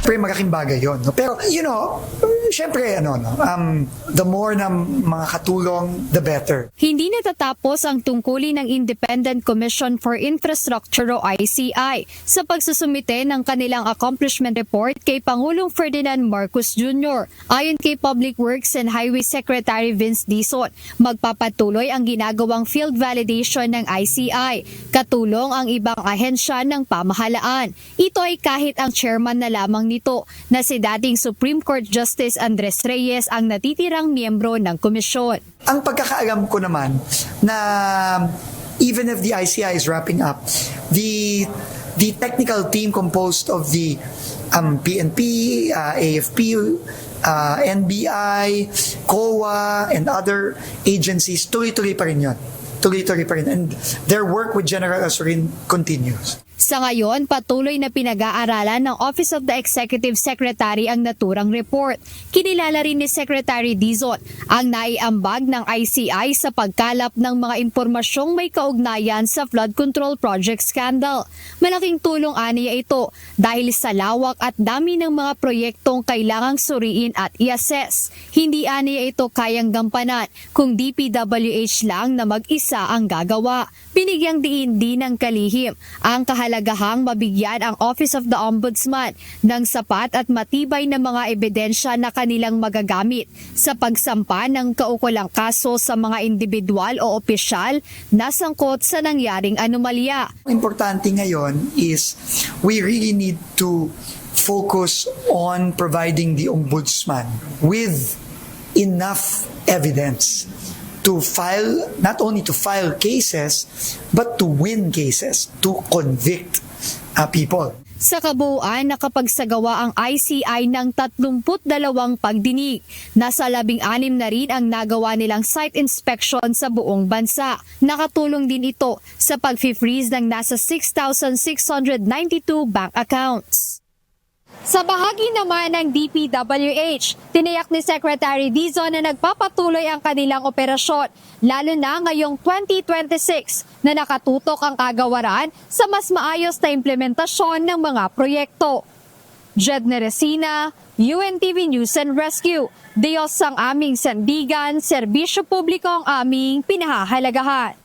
Pero malaking bagay yun. No? Pero, syempre, the more na mga katulong, the better. Hindi natatapos ang tungkulin ng Independent Commission for Infrastructure o ICI sa pagsusumite ng kanilang accomplishment report kay Pangulong Ferdinand Marcos Jr. Ayon kay Public Works and Highway Secretary Vince Dizon, magpapatuloy ang ginagawang field validation ng ICI, katulong ang ibang ahensya ng pamahalaan. Ito ay kahit ang chairman na lamang nito na si dating Supreme Court Justice Andres Reyes ang natitirang miyembro ng komisyon. Ang pagkakaalam ko naman na even if the ICI is wrapping up, the technical team composed of the PNP, AFP, NBI, COA, and other agencies, tuloy-tuloy pa rin yun. Tuloy-tuloy pa rin. And their work with General Azurin continues. Sa ngayon, patuloy na pinag-aaralan ng Office of the Executive Secretary ang naturang report. Kinilala rin ni Secretary Dizon ang naiambag ng ICI sa pagkalap ng mga impormasyong may kaugnayan sa flood control project scandal. Malaking tulong aniya ito dahil sa lawak at dami ng mga proyektong kailangang suriin at i-assess. Hindi aniya ito kayang gampanan kung DPWH lang na mag-isa ang gagawa. Binigyang diin din ng kalihim ang kahalagahang mabigyan ang Office of the Ombudsman ng sapat at matibay na mga ebidensya na kanilang magagamit sa pagsampa ng kaukulang kaso sa mga individual o opisyal na sangkot sa nangyaring anomalya. Importante ngayon is we really need to focus on providing the Ombudsman with enough evidence to file, not only to file cases, but to win cases, to convict people. Sa kabuuan, nakapagsagawa ang ICI ng 32 pagdinig. Nasa 16 na rin ang nagawa nilang site inspection sa buong bansa. Nakatulong din ito sa pag-freeze ng nasa 6,692 bank accounts. Sa bahagi naman ng DPWH, tiniyak ni Secretary Dizon na nagpapatuloy ang kanilang operasyon, lalo na ngayong 2026 na nakatutok ang kagawaran sa mas maayos na implementasyon ng mga proyekto. Jedne Resina, UNTV News and Rescue. Diyos ang aming sandigan, serbisyo publiko ang aming pinahahalagahan.